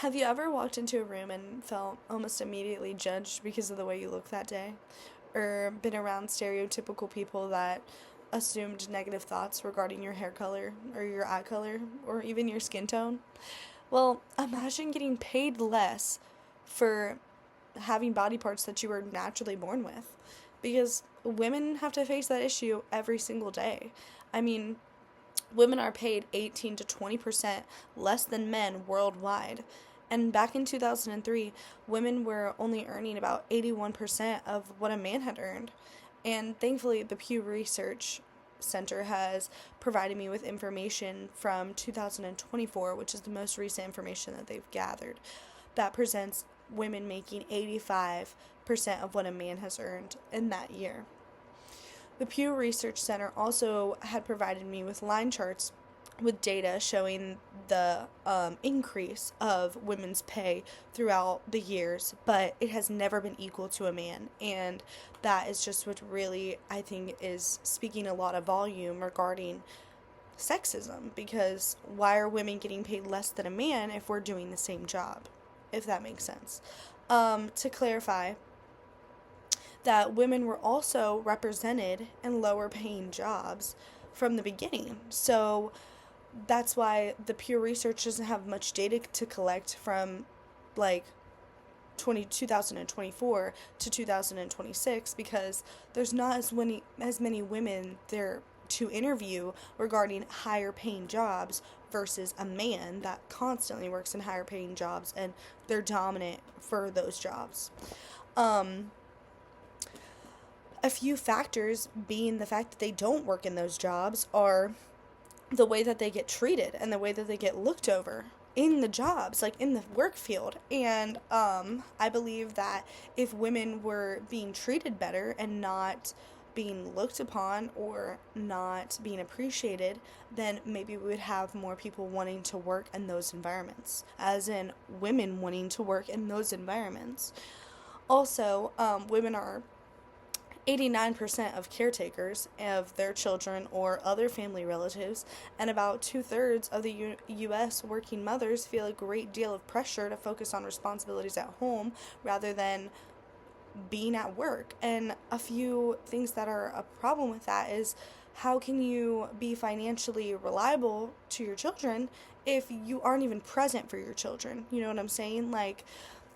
Have you ever walked into a room and felt almost immediately judged because of the way you look that day? Or been around stereotypical people that assumed negative thoughts regarding your hair color or your eye color or even your skin tone? Well, imagine getting paid less for having body parts that you were naturally born with. Because women have to face that issue every single day. I mean, women are paid 18 to 20% less than men worldwide. And back in 2003, women were only earning about 81% of what a man had earned. And thankfully, the Pew Research Center has provided me with information from 2024, which is the most recent information that they've gathered, that presents women making 85% of what a man has earned in that year. The Pew Research Center also had provided me with line charts with data showing the increase of women's pay throughout the years, but it has never been equal to a man. And that is just what really, I think, is speaking a lot of volume regarding sexism, because why are women getting paid less than a man if we're doing the same job? If that makes sense. To clarify, that women were also represented in lower paying jobs from the beginning. So that's why the Pew Research doesn't have much data to collect from like 2024 to 2026, because there's not as many women there to interview regarding higher paying jobs versus a man that constantly works in higher paying jobs and they're dominant for those jobs. A few factors being the fact that they don't work in those jobs are the way that they get treated and the way that they get looked over in the jobs, like in the work field. And I believe that if women were being treated better and not being looked upon or not being appreciated, then maybe we would have more people wanting to work in those environments, as in women wanting to work in those environments. Also, women are 89% of caretakers of their children or other family relatives, and about 2/3 of the U.S. working mothers feel a great deal of pressure to focus on responsibilities at home rather than being at work. And a few things that are a problem with that is, how can you be financially reliable to your children if you aren't even present for your children? You know what I'm saying? Like,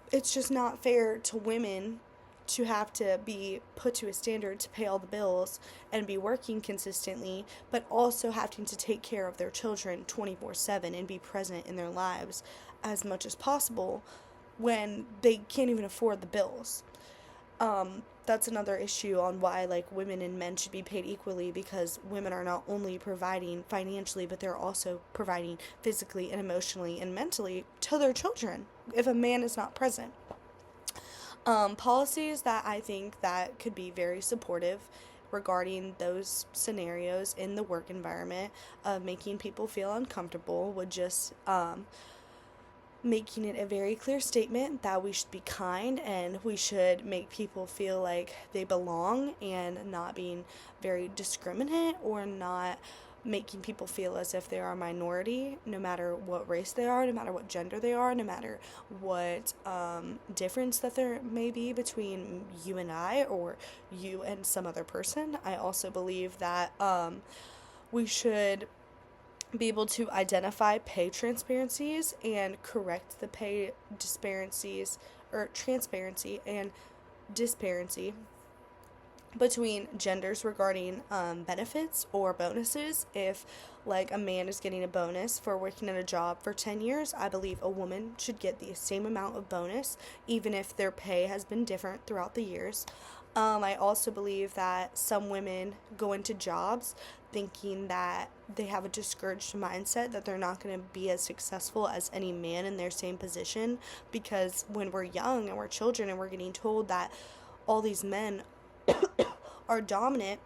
it's just not fair to women to have to be put to a standard to pay all the bills and be working consistently, but also having to take care of their children 24/7 and be present in their lives as much as possible when they can't even afford the bills. That's another issue on why like women and men should be paid equally, because women are not only providing financially, but they're also providing physically and emotionally and mentally to their children if a man is not present. Policies that I think that could be very supportive regarding those scenarios in the work environment of making people feel uncomfortable would just making it a very clear statement that we should be kind and we should make people feel like they belong, and not being very discriminate or not making people feel as if they are a minority, no matter what race they are, no matter what gender they are, no matter what difference that there may be between you and I or you and some other person. I also believe that we should be able to identify pay transparencies and correct the pay disparities, or transparency and disparity between genders regarding benefits or bonuses. If like a man is getting a bonus for working at a job for 10 years, I believe a woman should get the same amount of bonus even if their pay has been different throughout the years. I also believe that some women go into jobs thinking that they have a discouraged mindset, that they're not going to be as successful as any man in their same position, because when we're young and we're children and we're getting told that all these men are dominant,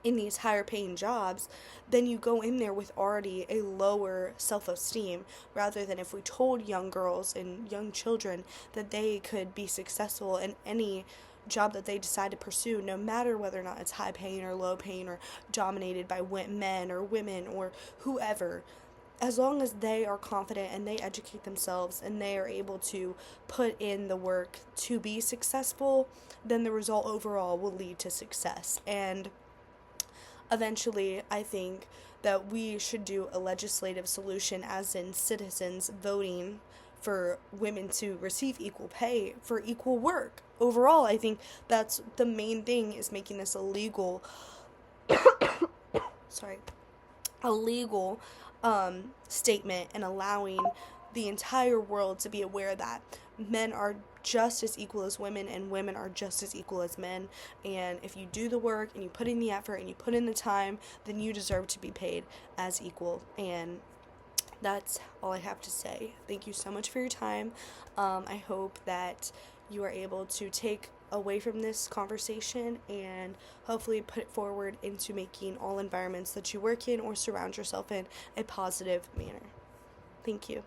in these higher paying jobs, then you go in there with already a lower self-esteem, rather than if we told young girls and young children that they could be successful in any job that they decide to pursue, no matter whether or not it's high paying or low paying or dominated by men or women or whoever. as long as they are confident and they educate themselves and they are able to put in the work to be successful, then the result overall will lead to success. And eventually, I think that we should do a legislative solution, as in citizens voting for women to receive equal pay for equal work. Overall, I think that's the main thing, is making this illegal. Sorry. A legal statement, and allowing the entire world to be aware that men are just as equal as women and women are just as equal as men. And if you do the work and you put in the effort and you put in the time, then you deserve to be paid as equal. And that's all I have to say. Thank you so much for your time. I hope that you are able to take away from this conversation and hopefully put it forward into making all environments that you work in or surround yourself in a positive manner. Thank you.